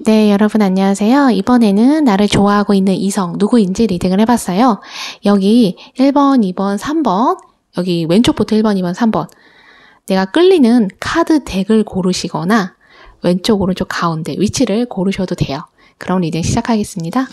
네, 여러분 안녕하세요. 이번에는 나를 좋아하고 있는 이성 누구인지 리딩을 해봤어요. 여기 1번, 2번, 3번, 여기 왼쪽부터 1번, 2번, 3번 내가 끌리는 카드 덱을 고르시거나 왼쪽, 오른쪽, 가운데 위치를 고르셔도 돼요. 그럼 리딩 시작하겠습니다.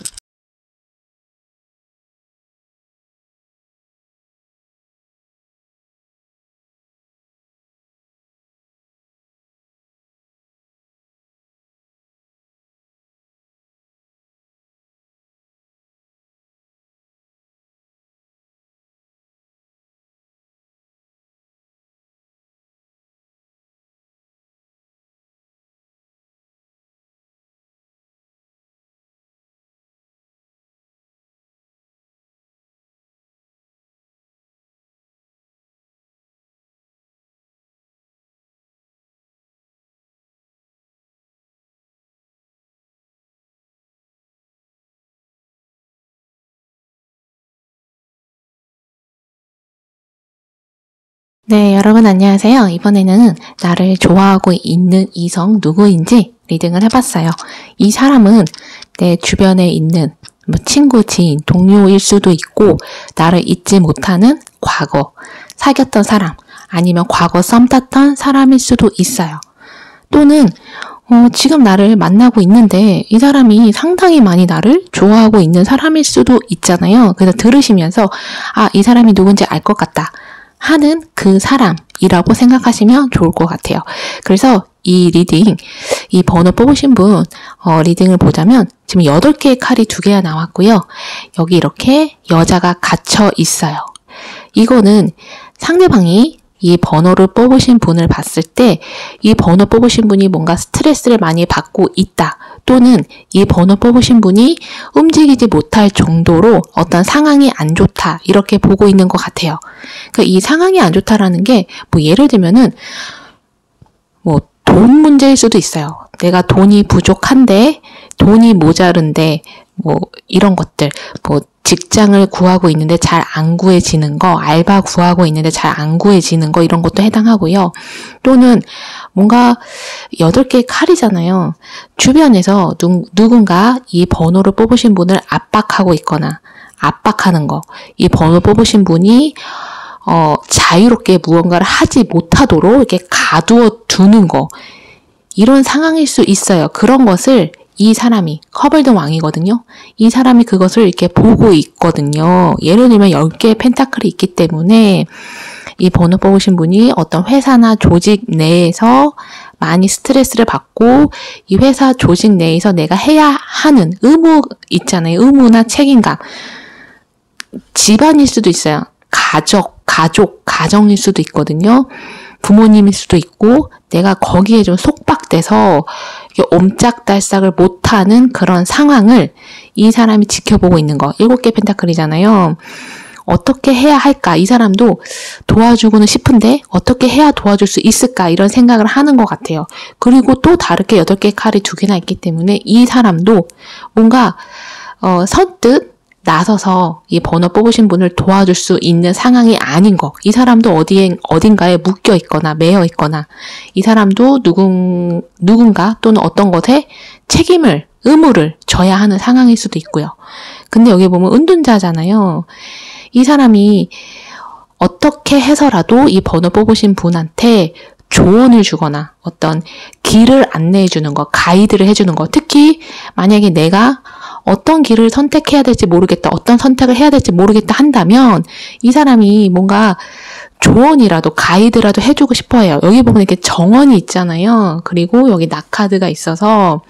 네, 여러분 안녕하세요. 이번에는 나를 좋아하고 있는 이성 누구인지 리딩을 해봤어요. 이 사람은 내 주변에 있는 친구, 지인, 동료일 수도 있고 나를 잊지 못하는 과거, 사귀었던 사람, 아니면 과거 썸 탔던 사람일 수도 있어요. 또는 지금 나를 만나고 있는데 이 사람이 상당히 많이 나를 좋아하고 있는 사람일 수도 있잖아요. 그래서 들으시면서 이 사람이 누군지 알 것 같다 하는 그 사람이라고 생각하시면 좋을 것 같아요. 그래서 이 리딩, 이 번호 뽑으신 분 리딩을 보자면 지금 8개의 칼이 2개가 나왔고요. 여기 이렇게 여자가 갇혀 있어요. 이거는 상대방이 이 번호를 뽑으신 분을 봤을 때 이 번호 뽑으신 분이 뭔가 스트레스를 많이 받고 있다. 또는 이 번호 뽑으신 분이 움직이지 못할 정도로 어떤 상황이 안 좋다. 이렇게 보고 있는 것 같아요. 그러니까 이 상황이 안 좋다라는 게 예를 들면은 돈 문제일 수도 있어요. 내가 돈이 부족한데 돈이 모자른데 이런 것들 직장을 구하고 있는데 잘 안 구해지는 거, 알바 구하고 있는데 잘 안 구해지는 거 이런 것도 해당하고요. 또는 뭔가 8개의 칼이잖아요. 주변에서 누군가 이 번호를 뽑으신 분을 압박하고 있거나 압박하는 거. 이 번호 뽑으신 분이 자유롭게 무언가를 하지 못하도록 이렇게 가두어 두는 거. 이런 상황일 수 있어요. 그런 것을 이 사람이 커블드 왕이거든요. 이 사람이 그것을 이렇게 보고 있거든요. 예를 들면 10개의 펜타클이 있기 때문에 이 번호 뽑으신 분이 어떤 회사나 조직 내에서 많이 스트레스를 받고 이 회사 조직 내에서 내가 해야 하는 의무 있잖아요. 의무나 책임감. 집안일 수도 있어요. 가정일 수도 있거든요. 부모님일 수도 있고 내가 거기에 좀 속박돼서 옴짝달싹을 못하는 그런 상황을 이 사람이 지켜보고 있는 거. 7개 펜타클이잖아요. 어떻게 해야 할까? 이 사람도 도와주고는 싶은데 어떻게 해야 도와줄 수 있을까? 이런 생각을 하는 것 같아요. 그리고 또 다르게 8개의 칼이 2개나 있기 때문에 이 사람도 뭔가 선뜻 나서서 이 번호 뽑으신 분을 도와줄 수 있는 상황이 아닌 거. 이 사람도 어딘가에 묶여 있거나 매여 있거나 이 사람도 누군가 또는 어떤 것에 의무를 져야 하는 상황일 수도 있고요. 근데 여기 보면 은둔자잖아요. 이 사람이 어떻게 해서라도 이 번호 뽑으신 분한테 조언을 주거나 어떤 길을 안내해 주는 거, 가이드를 해주는 거. 특히 만약에 내가 어떤 길을 선택해야 될지 모르겠다, 어떤 선택을 해야 될지 모르겠다 한다면 이 사람이 뭔가 조언이라도 가이드라도 해주고 싶어 해요. 여기 보면 이렇게 정원이 있잖아요. 그리고 여기 낙카드가 있어서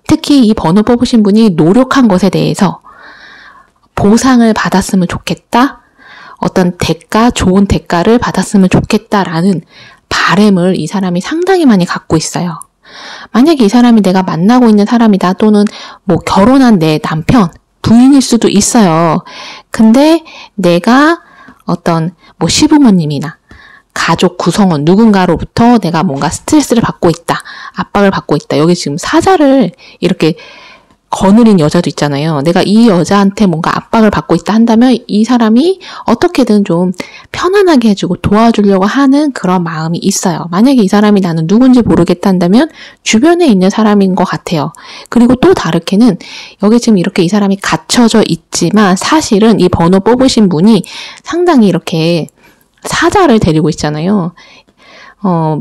특히 이 번호 뽑으신 분이 노력한 것에 대해서 보상을 받았으면 좋겠다. 어떤 좋은 대가를 받았으면 좋겠다라는 바람을 이 사람이 상당히 많이 갖고 있어요. 만약에 이 사람이 내가 만나고 있는 사람이다 또는 결혼한 내 남편, 부인일 수도 있어요. 근데 내가 어떤 시부모님이나 가족 구성원 누군가로부터 내가 뭔가 스트레스를 받고 있다, 압박을 받고 있다. 여기 지금 사자를 이렇게 거느린 여자도 있잖아요. 내가 이 여자한테 뭔가 압박을 받고 있다 한다면 이 사람이 어떻게든 좀 편안하게 해주고 도와주려고 하는 그런 마음이 있어요. 만약에 이 사람이 나는 누군지 모르겠다 한다면 주변에 있는 사람인 것 같아요. 그리고 또 다르게는 여기 지금 이렇게 이 사람이 갇혀져 있지만 사실은 이 번호 뽑으신 분이 상당히 이렇게 사자를 데리고 있잖아요.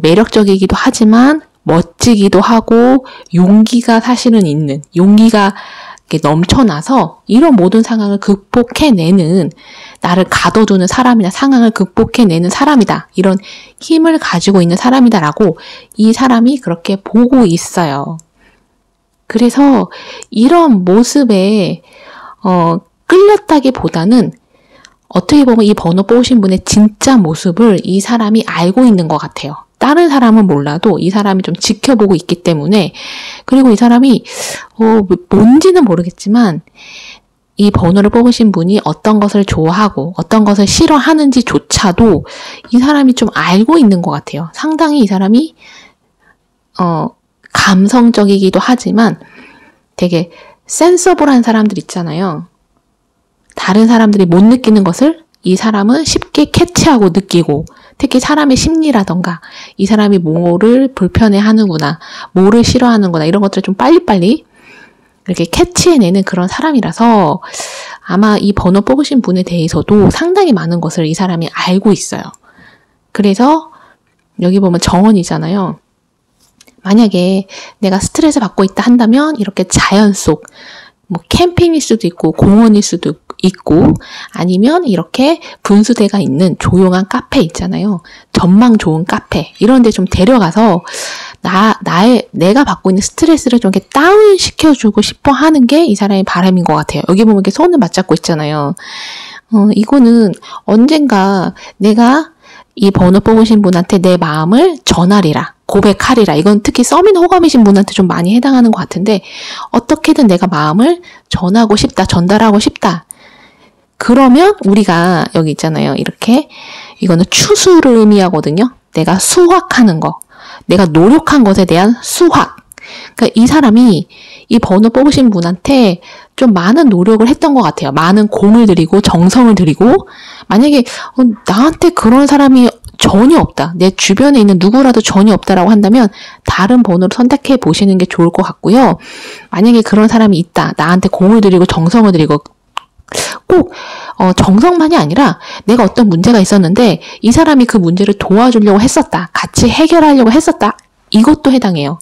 매력적이기도 하지만 멋지기도 하고 용기가 사실은 있는, 용기가 이렇게 넘쳐나서 이런 모든 상황을 극복해내는, 나를 가둬두는 사람이나 상황을 극복해내는 사람이다. 이런 힘을 가지고 있는 사람이다라고 이 사람이 그렇게 보고 있어요. 그래서 이런 모습에 끌렸다기보다는 어떻게 보면 이 번호 뽑으신 분의 진짜 모습을 이 사람이 알고 있는 것 같아요. 다른 사람은 몰라도 이 사람이 좀 지켜보고 있기 때문에, 그리고 이 사람이 뭔지는 모르겠지만 이 번호를 뽑으신 분이 어떤 것을 좋아하고 어떤 것을 싫어하는지조차도 이 사람이 좀 알고 있는 것 같아요. 상당히 이 사람이 감성적이기도 하지만 되게 센서블한 사람들 있잖아요. 다른 사람들이 못 느끼는 것을 이 사람은 쉽게 캐치하고 느끼고, 특히 사람의 심리라던가 이 사람이 뭐를 불편해하는구나, 뭐를 싫어하는구나 이런 것들을 좀 빨리빨리 이렇게 캐치해내는 그런 사람이라서 아마 이 번호 뽑으신 분에 대해서도 상당히 많은 것을 이 사람이 알고 있어요. 그래서 여기 보면 정원이잖아요. 만약에 내가 스트레스 받고 있다 한다면 이렇게 자연 속, 뭐 캠핑일 수도 있고 공원일 수도 있고 아니면 이렇게 분수대가 있는 조용한 카페 있잖아요. 전망 좋은 카페 이런 데 좀 데려가서 내가 받고 있는 스트레스를 좀 이렇게 다운 시켜주고 싶어 하는 게 이 사람의 바람인 것 같아요. 여기 보면 이렇게 손을 맞잡고 있잖아요. 이거는 언젠가 내가 이 번호 뽑으신 분한테 내 마음을 전하리라, 고백하리라. 이건 특히 서민 호감이신 분한테 좀 많이 해당하는 것 같은데, 어떻게든 내가 마음을 전하고 싶다, 전달하고 싶다. 그러면 우리가 여기 있잖아요. 이렇게 이거는 추수를 의미하거든요. 내가 수확하는 거, 내가 노력한 것에 대한 수확. 그러니까 이 사람이 이 번호 뽑으신 분한테 좀 많은 노력을 했던 것 같아요. 많은 공을 들이고 정성을 들이고, 만약에 나한테 그런 사람이 전혀 없다, 내 주변에 있는 누구라도 전혀 없다라고 한다면 다른 번호를 선택해 보시는 게 좋을 것 같고요. 만약에 그런 사람이 있다, 나한테 공을 들이고 정성을 들이고, 꼭 정성만이 아니라 내가 어떤 문제가 있었는데 이 사람이 그 문제를 도와주려고 했었다, 같이 해결하려고 했었다, 이것도 해당해요.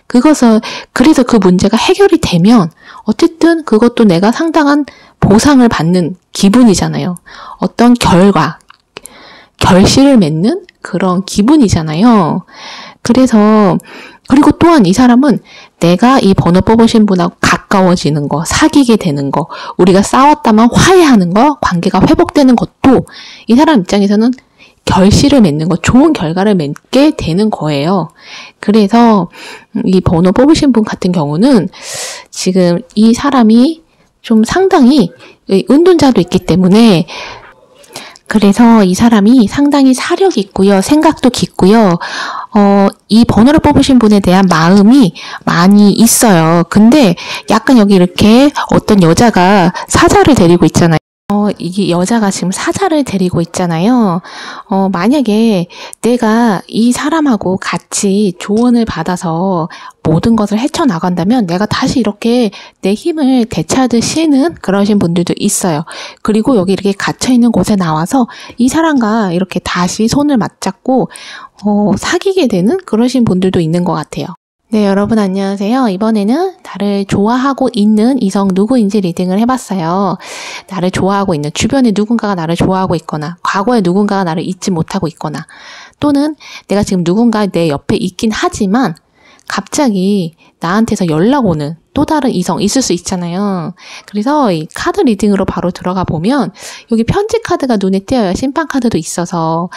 그래서 그 문제가 해결이 되면 어쨌든 그것도 내가 상당한 보상을 받는 기분이잖아요. 어떤 결실을 맺는 그런 기분이잖아요. 그리고 또한 이 사람은 내가 이 번호 뽑으신 분하고 가까워지는 거, 사귀게 되는 거, 우리가 싸웠다만 화해하는 거, 관계가 회복되는 것도 이 사람 입장에서는 결실을 맺는 거, 좋은 결과를 맺게 되는 거예요. 그래서 이 번호 뽑으신 분 같은 경우는 지금 이 사람이 좀 상당히 은둔자도 있기 때문에, 그래서 이 사람이 상당히 사력이 있고요, 생각도 깊고요, 이 번호를 뽑으신 분에 대한 마음이 많이 있어요. 근데 약간 여기 이렇게 어떤 여자가 사자를 데리고 있잖아요. 이게 여자가 지금 사자를 데리고 있잖아요. 만약에 내가 이 사람하고 같이 조언을 받아서 모든 것을 헤쳐나간다면 내가 다시 이렇게 내 힘을 되찾으시는 그러신 분들도 있어요. 그리고 여기 이렇게 갇혀있는 곳에 나와서 이 사람과 이렇게 다시 손을 맞잡고 사귀게 되는 그러신 분들도 있는 것 같아요. 네, 여러분 안녕하세요. 이번에는 나를 좋아하고 있는 이성 누구인지 리딩을 해봤어요. 나를 좋아하고 있는, 주변에 누군가가 나를 좋아하고 있거나, 과거에 누군가가 나를 잊지 못하고 있거나, 또는 내가 지금 누군가 내 옆에 있긴 하지만 갑자기 나한테서 연락 오는 또 다른 이성 있을 수 있잖아요. 그래서 이 카드 리딩으로 바로 들어가 보면 여기 편지 카드가 눈에 띄어요. 심판 카드도 있어서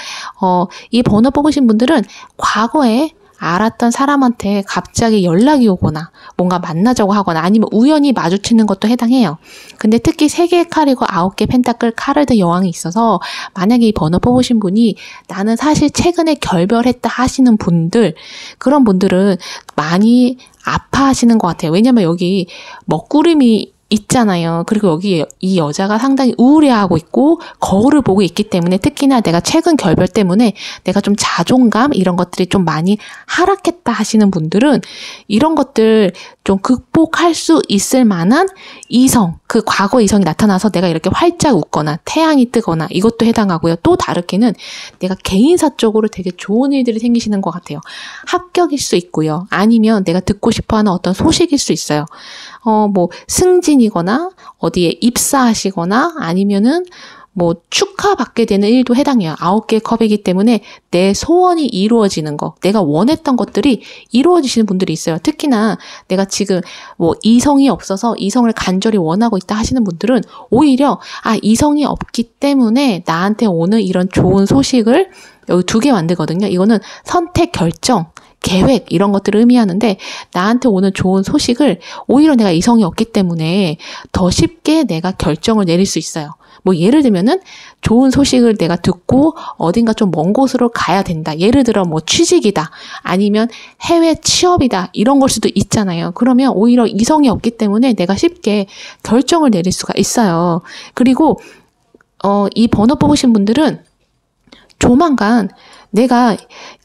이 번호 뽑으신 분들은 과거에 알았던 사람한테 갑자기 연락이 오거나 뭔가 만나자고 하거나 아니면 우연히 마주치는 것도 해당해요. 근데 특히 3개의 칼이고 9개 펜타클 카르드 여왕이 있어서 만약에 이 번호 뽑으신 분이 나는 사실 최근에 결별했다 하시는 분들, 그런 분들은 많이 아파하시는 것 같아요. 왜냐면 여기 먹구름이 있잖아요. 그리고 여기 이 여자가 상당히 우울해하고 있고 거울을 보고 있기 때문에 특히나 내가 최근 결별 때문에 내가 좀 자존감 이런 것들이 좀 많이 하락했다 하시는 분들은 이런 것들 좀 극복할 수 있을 만한 이성, 그 과거 이성이 나타나서 내가 이렇게 활짝 웃거나 태양이 뜨거나 이것도 해당하고요. 또 다르게는 내가 개인사적으로 되게 좋은 일들이 생기시는 것 같아요. 합격일 수 있고요. 아니면 내가 듣고 싶어하는 어떤 소식일 수 있어요. 뭐 승진이거나 어디에 입사하시거나 아니면은 뭐 축하받게 되는 일도 해당해요. 9개의 컵이기 때문에 내 소원이 이루어지는 거, 내가 원했던 것들이 이루어지시는 분들이 있어요. 특히나 내가 지금 뭐 이성이 없어서 이성을 간절히 원하고 있다 하시는 분들은 오히려 이성이 없기 때문에 나한테 오는 이런 좋은 소식을 여기 2개 만들거든요. 이거는 선택, 결정, 계획 이런 것들을 의미하는데 나한테 오는 좋은 소식을 오히려 내가 이성이 없기 때문에 더 쉽게 내가 결정을 내릴 수 있어요. 뭐 예를 들면은 좋은 소식을 내가 듣고 어딘가 좀 먼 곳으로 가야 된다. 예를 들어 뭐 취직이다. 아니면 해외 취업이다. 이런 걸 수도 있잖아요. 그러면 오히려 이성이 없기 때문에 내가 쉽게 결정을 내릴 수가 있어요. 그리고 이 번호 뽑으신 분들은 조만간 내가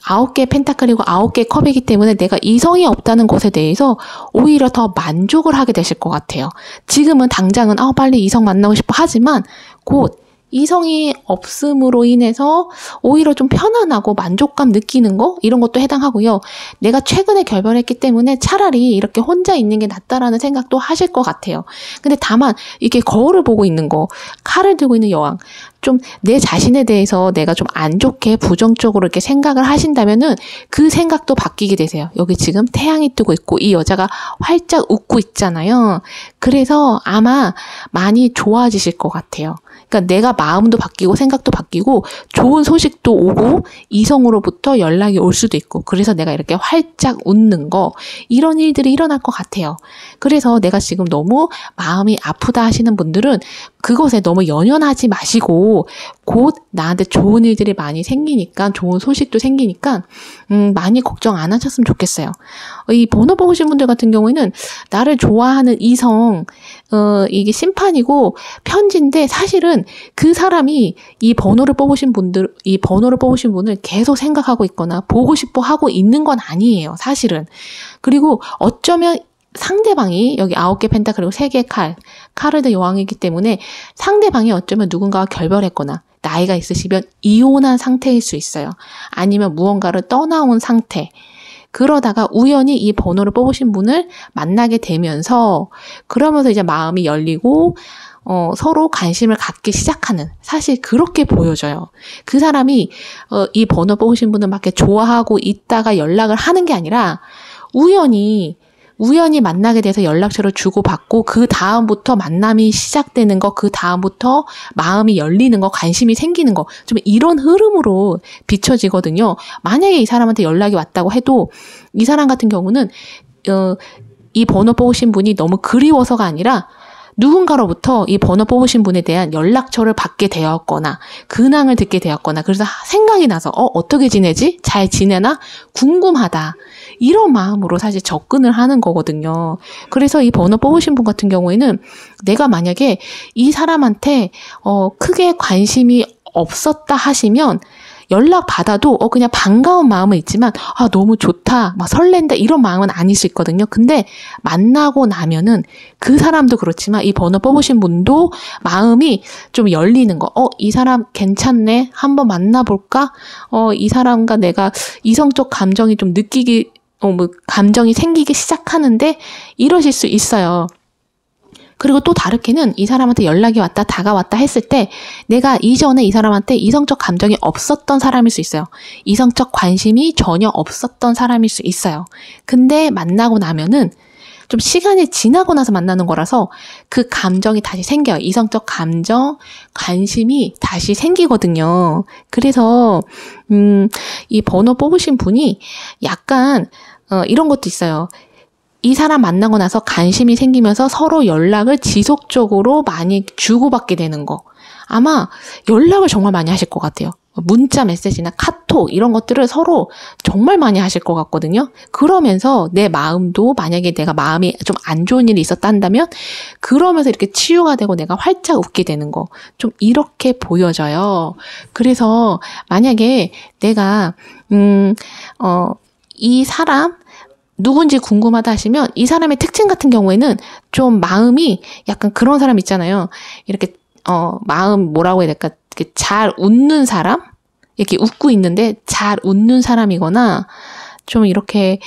9개 펜타클이고 9개 컵이기 때문에 내가 이성이 없다는 것에 대해서 오히려 더 만족을 하게 되실 것 같아요. 지금은 당장은 빨리 이성 만나고 싶어 하지만 곧 이성이 없음으로 인해서 오히려 좀 편안하고 만족감 느끼는 거 이런 것도 해당하고요. 내가 최근에 결별했기 때문에 차라리 이렇게 혼자 있는 게 낫다라는 생각도 하실 것 같아요. 근데 다만 이렇게 거울을 보고 있는 거, 칼을 들고 있는 여왕, 좀 내 자신에 대해서 내가 좀 안 좋게 부정적으로 이렇게 생각을 하신다면은 그 생각도 바뀌게 되세요. 여기 지금 태양이 뜨고 있고 이 여자가 활짝 웃고 있잖아요. 그래서 아마 많이 좋아지실 것 같아요. 그러니까 내가 마음도 바뀌고 생각도 바뀌고 좋은 소식도 오고 이성으로부터 연락이 올 수도 있고 그래서 내가 이렇게 활짝 웃는 거 이런 일들이 일어날 것 같아요. 그래서 내가 지금 너무 마음이 아프다 하시는 분들은 그것에 너무 연연하지 마시고 곧 나한테 좋은 일들이 많이 생기니까 좋은 소식도 생기니까 많이 걱정 안 하셨으면 좋겠어요. 이 번호 뽑으신 분들 같은 경우에는 나를 좋아하는 이성 이게 심판이고 편지인데 사실은 그 사람이 이 번호를 뽑으신 분을 계속 생각하고 있거나 보고 싶어 하고 있는 건 아니에요. 사실은. 그리고 어쩌면 상대방이 여기 9개 펜타 그리고 3개 카르드 여왕이기 때문에 상대방이 어쩌면 누군가와 결별했거나 나이가 있으시면 이혼한 상태일 수 있어요. 아니면 무언가를 떠나온 상태. 그러다가 우연히 이 번호를 뽑으신 분을 만나게 되면서 그러면서 이제 마음이 열리고 서로 관심을 갖기 시작하는 사실 그렇게 보여져요. 그 사람이 이 번호 뽑으신 분을 막 이렇게 좋아하고 있다가 연락을 하는 게 아니라 우연히 만나게 돼서 연락처를 주고받고 그 다음부터 만남이 시작되는 거, 그 다음부터 마음이 열리는 거, 관심이 생기는 거, 좀 이런 흐름으로 비춰지거든요. 만약에 이 사람한테 연락이 왔다고 해도 이 사람 같은 경우는 이 번호 뽑으신 분이 너무 그리워서가 아니라 누군가로부터 이 번호 뽑으신 분에 대한 연락처를 받게 되었거나 근황을 듣게 되었거나 그래서 생각이 나서 어떻게 지내지? 잘 지내나? 궁금하다. 이런 마음으로 사실 접근을 하는 거거든요. 그래서 이 번호 뽑으신 분 같은 경우에는 내가 만약에 이 사람한테 크게 관심이 없었다 하시면 연락 받아도 그냥 반가운 마음은 있지만 너무 좋다, 막 설렌다 이런 마음은 아닐 수 있거든요. 근데 만나고 나면은 그 사람도 그렇지만 이 번호 뽑으신 분도 마음이 좀 열리는 거. 이 사람 괜찮네. 한번 만나볼까? 이 사람과 내가 이성적 감정이 좀 감정이 생기기 시작하는데 이러실 수 있어요. 그리고 또 다르게는 이 사람한테 연락이 왔다 다가왔다 했을 때 내가 이전에 이 사람한테 이성적 감정이 없었던 사람일 수 있어요. 이성적 관심이 전혀 없었던 사람일 수 있어요. 근데 만나고 나면은 좀 시간이 지나고 나서 만나는 거라서 그 감정이 다시 생겨요. 이성적 감정, 관심이 다시 생기거든요. 그래서 이 번호 뽑으신 분이 약간 이런 것도 있어요. 이 사람 만나고 나서 관심이 생기면서 서로 연락을 지속적으로 많이 주고받게 되는 거. 아마 연락을 정말 많이 하실 것 같아요. 문자 메시지나 카톡 이런 것들을 서로 정말 많이 하실 것 같거든요. 그러면서 내 마음도 만약에 내가 마음이 좀 안 좋은 일이 있었다 한다면 그러면서 이렇게 치유가 되고 내가 활짝 웃게 되는 거. 좀 이렇게 보여져요. 그래서 만약에 내가 이 사람 누군지 궁금하다 하시면 이 사람의 특징 같은 경우에는 좀 마음이 약간 그런 사람 있잖아요. 이렇게 마음 뭐라고 해야 될까? 이렇게 잘 웃는 사람? 이렇게 웃고 있는데 잘 웃는 사람이거나 좀 이렇게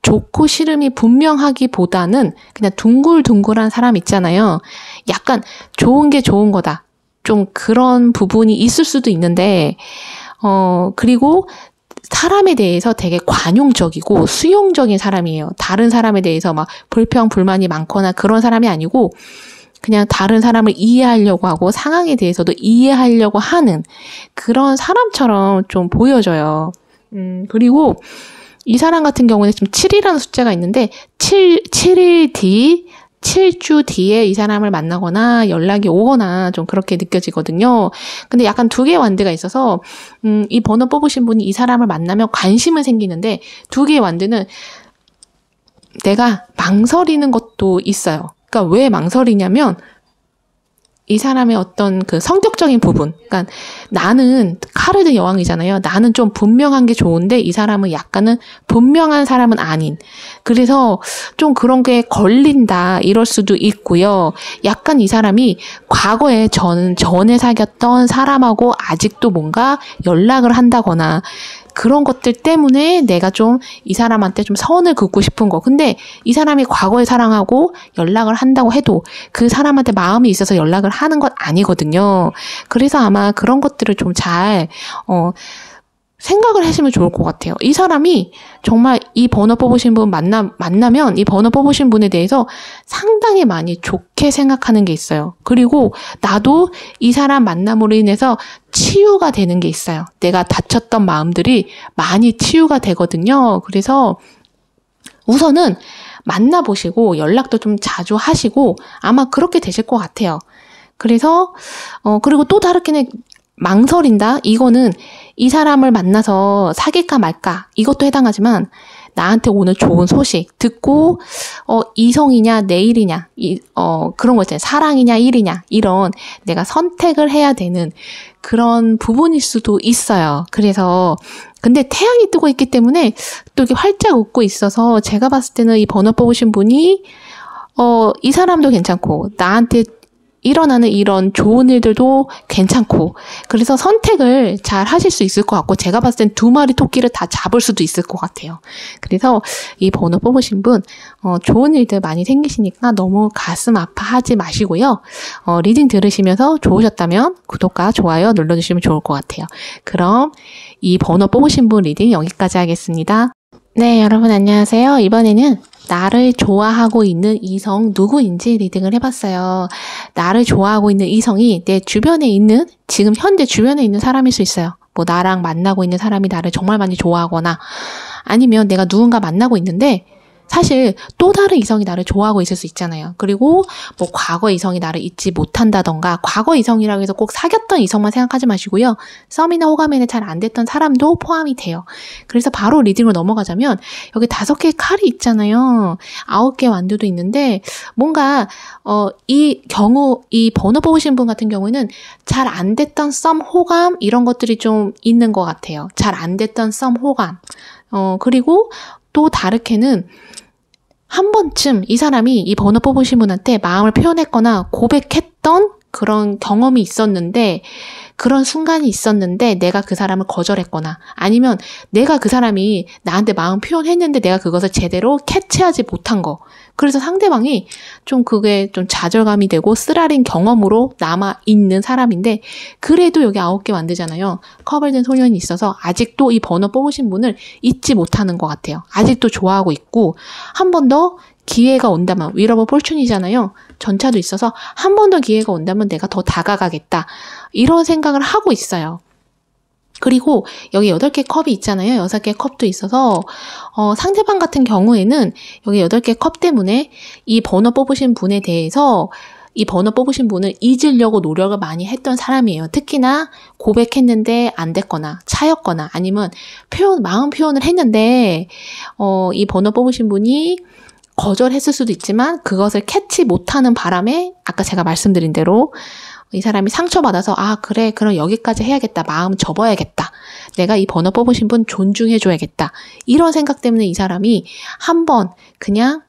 좋고 싫음이 분명하기보다는 그냥 둥글둥글한 사람 있잖아요. 약간 좋은 게 좋은 거다. 좀 그런 부분이 있을 수도 있는데 그리고 사람에 대해서 되게 관용적이고 수용적인 사람이에요. 다른 사람에 대해서 막 불평, 불만이 많거나 그런 사람이 아니고 그냥 다른 사람을 이해하려고 하고 상황에 대해서도 이해하려고 하는 그런 사람처럼 좀 보여져요. 그리고 이 사람 같은 경우는 지금 7이라는 숫자가 있는데 7일 뒤 7주 뒤에 이 사람을 만나거나 연락이 오거나 좀 그렇게 느껴지거든요. 근데 약간 두 개의 완드가 있어서 이 번호 뽑으신 분이 이 사람을 만나면 관심은 생기는데 두 개의 완드는 내가 망설이는 것도 있어요. 그러니까 왜 망설이냐면 이 사람의 어떤 그 성격적인 부분. 그러니까 나는 카르드 여왕이잖아요. 나는 좀 분명한 게 좋은데 이 사람은 약간은 분명한 사람은 아닌. 그래서 좀 그런 게 걸린다 이럴 수도 있고요. 약간 이 사람이 과거에 전에 사귀었던 사람하고 아직도 뭔가 연락을 한다거나 그런 것들 때문에 내가 좀 이 사람한테 좀 선을 긋고 싶은 거. 근데 이 사람이 과거에 사랑하고 연락을 한다고 해도 그 사람한테 마음이 있어서 연락을 하는 건 아니거든요. 그래서 아마 그런 것들을 좀 잘 생각을 하시면 좋을 것 같아요. 이 사람이 정말 이 번호 뽑으신 분 만나면 이 번호 뽑으신 분에 대해서 상당히 많이 좋게 생각하는 게 있어요. 그리고 나도 이 사람 만남으로 인해서 치유가 되는 게 있어요. 내가 다쳤던 마음들이 많이 치유가 되거든요. 그래서 우선은 만나보시고 연락도 좀 자주 하시고 아마 그렇게 되실 것 같아요. 그래서 그리고 또 다르게는 망설인다? 이거는 이 사람을 만나서 사귈까 말까 이것도 해당하지만 나한테 오는 좋은 소식 듣고 이성이냐 내일이냐 그런 거 있잖아요. 사랑이냐 일이냐 이런 내가 선택을 해야 되는 그런 부분일 수도 있어요. 그래서 근데 태양이 뜨고 있기 때문에 또 이렇게 활짝 웃고 있어서 제가 봤을 때는 이 번호 뽑으신 분이 이 사람도 괜찮고 나한테 일어나는 이런 좋은 일들도 괜찮고 그래서 선택을 잘 하실 수 있을 것 같고 제가 봤을 땐 두 마리 토끼를 다 잡을 수도 있을 것 같아요. 그래서 이 번호 뽑으신 분 좋은 일들 많이 생기시니까 너무 가슴 아파하지 마시고요. 리딩 들으시면서 좋으셨다면 구독과 좋아요 눌러주시면 좋을 것 같아요. 그럼 이 번호 뽑으신 분 리딩 여기까지 하겠습니다. 네, 여러분 안녕하세요. 이번에는 나를 좋아하고 있는 이성 누구인지 리딩을 해봤어요. 나를 좋아하고 있는 이성이 내 주변에 있는, 지금 현재 주변에 있는 사람일 수 있어요. 뭐 나랑 만나고 있는 사람이 나를 정말 많이 좋아하거나 아니면 내가 누군가 만나고 있는데 사실 또 다른 이성이 나를 좋아하고 있을 수 있잖아요. 그리고 뭐 과거 이성이 나를 잊지 못한다던가 과거 이성이라고 해서 꼭 사귀었던 이성만 생각하지 마시고요. 썸이나 호감에는 잘 안 됐던 사람도 포함이 돼요. 그래서 바로 리딩으로 넘어가자면 여기 5개의 칼이 있잖아요. 9개의 완두도 있는데 뭔가 이 번호 뽑으신 분 같은 경우에는 잘 안 됐던 썸 호감 이런 것들이 좀 있는 것 같아요. 잘 안 됐던 썸 호감. 그리고 또 다르게는 한 번쯤 이 사람이 이 번호 뽑으신 분한테 마음을 표현했거나 고백했던 그런 경험이 있었는데 그런 순간이 있었는데 내가 그 사람을 거절했거나 아니면 내가 그 사람이 나한테 마음 표현했는데 내가 그것을 제대로 캐치하지 못한 거. 그래서 상대방이 좀 그게 좀 좌절감이 되고 쓰라린 경험으로 남아있는 사람인데 그래도 여기 9개 만들잖아요. 커버된 소년이 있어서 아직도 이 번호 뽑으신 분을 잊지 못하는 것 같아요. 아직도 좋아하고 있고 한 번 더 기회가 온다면, Wheel of Fortune이잖아요. 전차도 있어서 한 번 더 기회가 온다면 내가 더 다가가겠다. 이런 생각을 하고 있어요. 그리고 여기 8개 컵이 있잖아요. 6개 컵도 있어서 상대방 같은 경우에는 여기 8개 컵 때문에 이 번호 뽑으신 분에 대해서 이 번호 뽑으신 분을 잊으려고 노력을 많이 했던 사람이에요. 특히나 고백했는데 안 됐거나 차였거나 아니면 마음 표현을 했는데 이 번호 뽑으신 분이 거절했을 수도 있지만 그것을 캐치 못하는 바람에 아까 제가 말씀드린 대로 이 사람이 상처받아서 그래 그럼 여기까지 해야겠다. 마음 접어야겠다. 내가 이 번호 뽑으신 분 존중해줘야겠다. 이런 생각 때문에 이 사람이 한번 그냥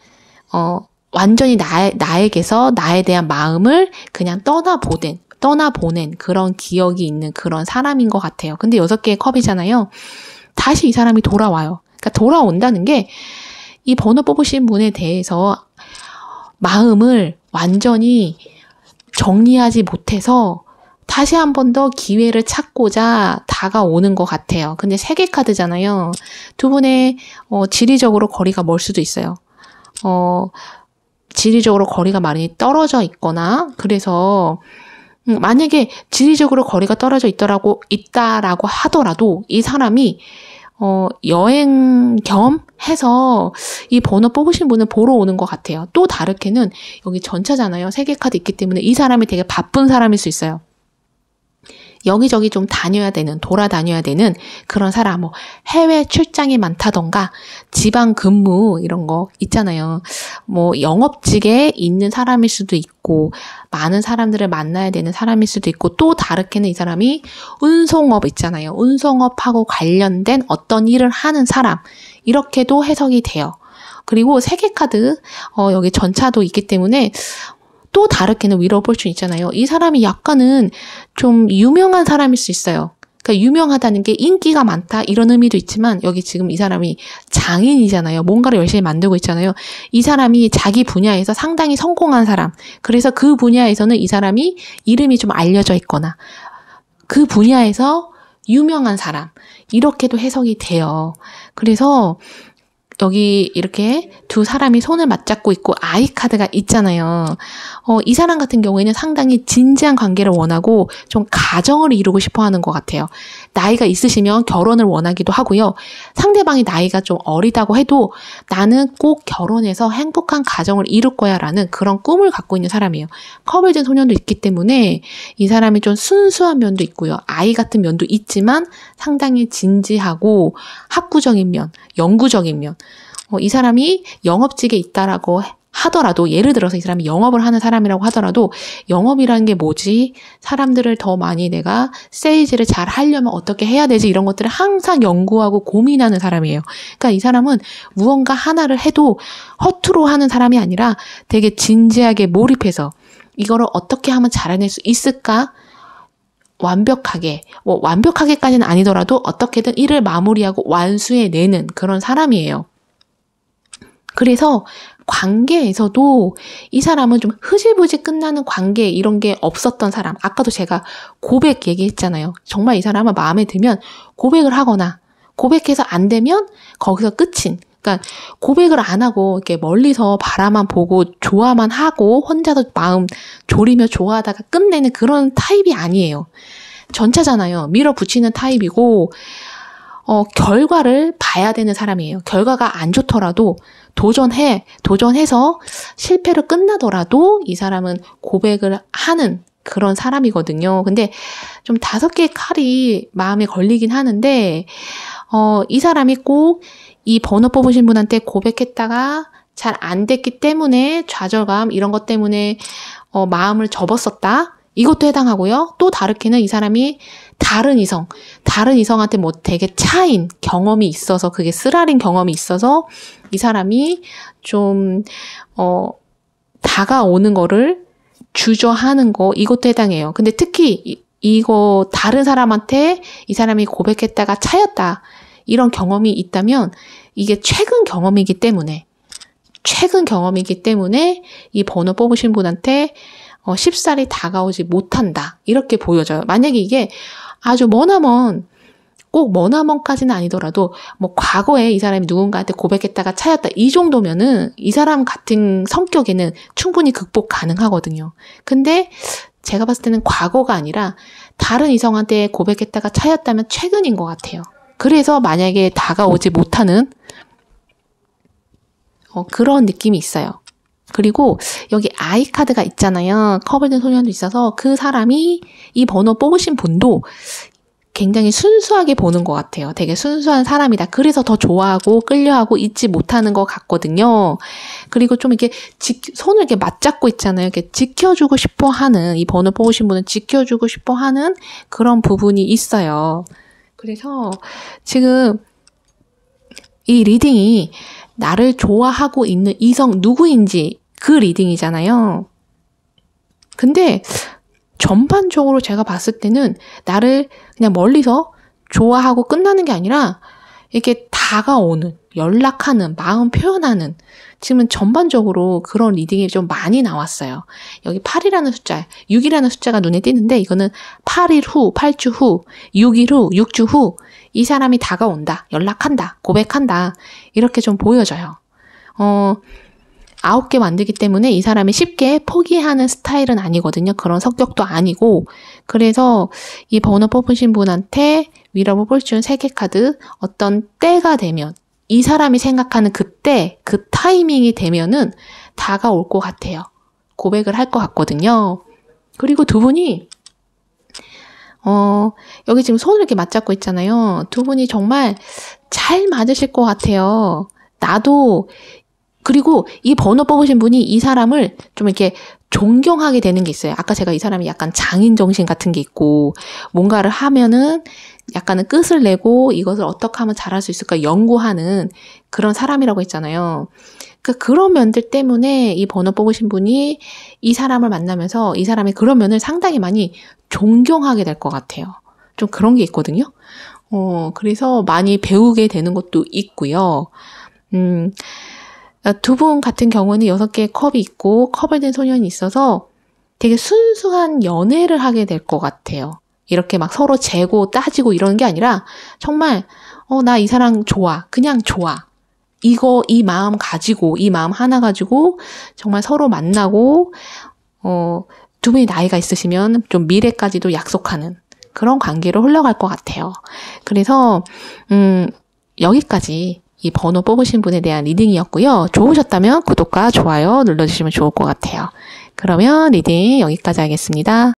완전히 나에게서 나에 대한 마음을 그냥 떠나보낸 그런 기억이 있는 그런 사람인 것 같아요. 근데 6개의 컵이잖아요. 다시 이 사람이 돌아와요. 그러니까 돌아온다는 게 이 번호 뽑으신 분에 대해서 마음을 완전히 정리하지 못해서 다시 한 번 더 기회를 찾고자 다가오는 것 같아요. 근데 3개 카드잖아요. 두 분의 지리적으로 거리가 멀 수도 있어요. 지리적으로 거리가 많이 떨어져 있거나 그래서 만약에 지리적으로 거리가 떨어져 있다라고 하더라도 이 사람이 여행 겸 해서 이 번호 뽑으신 분을 보러 오는 것 같아요. 또 다르게는 여기 전차잖아요. 3개 카드 있기 때문에 이 사람이 되게 바쁜 사람일 수 있어요. 여기저기 좀 돌아다녀야 되는 그런 사람, 해외 출장이 많다던가, 지방 근무, 이런 거 있잖아요. 영업직에 있는 사람일 수도 있고, 많은 사람들을 만나야 되는 사람일 수도 있고, 또 다르게는 이 사람이 운송업 있잖아요. 운송업하고 관련된 어떤 일을 하는 사람, 이렇게도 해석이 돼요. 그리고 3개 카드, 여기 전차도 있기 때문에, 또 다르게는 Wheel of Fortune 있잖아요. 이 사람이 약간은 좀 유명한 사람일 수 있어요. 그러니까 유명하다는 게 인기가 많다 이런 의미도 있지만 여기 지금 이 사람이 장인이잖아요. 뭔가를 열심히 만들고 있잖아요. 이 사람이 자기 분야에서 상당히 성공한 사람. 그래서 그 분야에서는 이 사람이 이름이 좀 알려져 있거나 그 분야에서 유명한 사람. 이렇게도 해석이 돼요. 그래서 여기 이렇게 두 사람이 손을 맞잡고 있고 아이 카드가 있잖아요. 이 사람 같은 경우에는 상당히 진지한 관계를 원하고 좀 가정을 이루고 싶어 하는 것 같아요. 나이가 있으시면 결혼을 원하기도 하고요. 상대방이 나이가 좀 어리다고 해도 나는 꼭 결혼해서 행복한 가정을 이룰 거야 라는 그런 꿈을 갖고 있는 사람이에요. 컵을 든 소년도 있기 때문에 이 사람이 좀 순수한 면도 있고요. 아이 같은 면도 있지만 상당히 진지하고 학구적인 면, 영구적인 면. 이 사람이 영업직에 있다라고 하더라도 예를 들어서 이 사람이 영업을 하는 사람이라고 하더라도 영업이라는 게 뭐지? 사람들을 더 많이 내가 세일즈를 잘 하려면 어떻게 해야 되지? 이런 것들을 항상 연구하고 고민하는 사람이에요. 그러니까 이 사람은 무언가 하나를 해도 허투루 하는 사람이 아니라 되게 진지하게 몰입해서 이거를 어떻게 하면 잘해낼 수 있을까? 완벽하게까지는 아니더라도 어떻게든 일을 마무리하고 완수해내는 그런 사람이에요. 그래서 관계에서도 이 사람은 좀 흐지부지 끝나는 관계 이런 게 없었던 사람. 아까도 제가 고백 얘기했잖아요. 정말 이 사람은 마음에 들면 고백을 하거나 고백해서 안 되면 거기서 끝인. 그러니까 고백을 안 하고 이렇게 멀리서 바라만 보고 좋아만 하고 혼자도 마음 졸이며 좋아하다가 끝내는 그런 타입이 아니에요. 전차잖아요. 밀어붙이는 타입이고 결과를 봐야 되는 사람이에요. 결과가 안 좋더라도 도전해서 실패로 끝나더라도 이 사람은 고백을 하는 그런 사람이거든요. 근데 좀 5개의 칼이 마음에 걸리긴 하는데, 이 사람이 꼭 이 번호 뽑으신 분한테 고백했다가 잘 안 됐기 때문에 좌절감 이런 것 때문에 마음을 접었었다. 이것도 해당하고요. 또 다르게는 이 사람이 다른 이성한테 되게 차인 경험이 있어서 그게 쓰라린 경험이 있어서 이 사람이 좀 다가오는 거를 주저하는 거 이것도 해당해요. 근데 특히 이거 다른 사람한테 이 사람이 고백했다가 차였다. 이런 경험이 있다면 이게 최근 경험이기 때문에 이 번호 뽑으신 분한테 쉽사리 다가오지 못한다. 이렇게 보여져요. 만약에 이게 아주 머나먼 꼭 머나먼까지는 아니더라도 뭐 과거에 이 사람이 누군가한테 고백했다가 차였다 이 정도면은 이 사람 같은 성격에는 충분히 극복 가능하거든요. 근데 제가 봤을 때는 과거가 아니라 다른 이성한테 고백했다가 차였다면 최근인 것 같아요. 그래서 만약에 다가오지 못하는 그런 느낌이 있어요. 그리고 여기 아이 카드가 있잖아요. 컵을 소년도 있어서 그 사람이 이 번호 뽑으신 분도 굉장히 순수하게 보는 것 같아요. 되게 순수한 사람이다. 그래서 더 좋아하고 끌려하고 잊지 못하는 것 같거든요. 그리고 좀 이렇게 손을 이렇게 맞잡고 있잖아요. 이렇게 지켜주고 싶어 하는, 이 번호 뽑으신 분은 지켜주고 싶어 하는 그런 부분이 있어요. 그래서 지금 이 리딩이 나를 좋아하고 있는 이성 누구인지 그 리딩이잖아요. 근데 전반적으로 제가 봤을 때는 나를 그냥 멀리서 좋아하고 끝나는 게 아니라 이렇게 다가오는, 연락하는, 마음 표현하는 지금은 전반적으로 그런 리딩이 좀 많이 나왔어요. 여기 8이라는 숫자, 6이라는 숫자가 눈에 띄는데 이거는 8일 후, 8주 후, 6일 후, 6주 후 이 사람이 다가온다, 연락한다, 고백한다 이렇게 좀 보여져요. 9개 만들기 때문에 이 사람이 쉽게 포기하는 스타일은 아니거든요. 그런 성격도 아니고 그래서 이 번호 뽑으신 분한테 위러브 폴춘 3개 카드 어떤 때가 되면 이 사람이 생각하는 그때 그 타이밍이 되면은 다가올 것 같아요. 고백을 할 것 같거든요. 그리고 두 분이 여기 지금 손을 이렇게 맞잡고 있잖아요. 두 분이 정말 잘 맞으실 것 같아요. 나도 그리고 이 번호 뽑으신 분이 이 사람을 좀 이렇게 존경하게 되는 게 있어요. 아까 제가 이 사람이 약간 장인 정신 같은 게 있고 뭔가를 하면은 약간은 끝을 내고 이것을 어떻게 하면 잘할 수 있을까 연구하는 그런 사람이라고 했잖아요. 그런 면들 때문에 이 번호 뽑으신 분이 이 사람을 만나면서 이 사람의 그런 면을 상당히 많이 존경하게 될 것 같아요. 좀 그런 게 있거든요. 그래서 많이 배우게 되는 것도 있고요. 두 분 같은 경우는 6개의 컵이 있고 컵을 든 소년이 있어서 되게 순수한 연애를 하게 될 것 같아요. 이렇게 막 서로 재고 따지고 이러는 게 아니라 정말 나 이 사람 좋아. 그냥 좋아. 이 마음 가지고 이 마음 하나 가지고 정말 서로 만나고 두 분이 나이가 있으시면 좀 미래까지도 약속하는 그런 관계로 흘러갈 것 같아요. 그래서 여기까지 이 번호 뽑으신 분에 대한 리딩이었고요. 좋으셨다면 구독과 좋아요 눌러주시면 좋을 것 같아요. 그러면 리딩 여기까지 하겠습니다.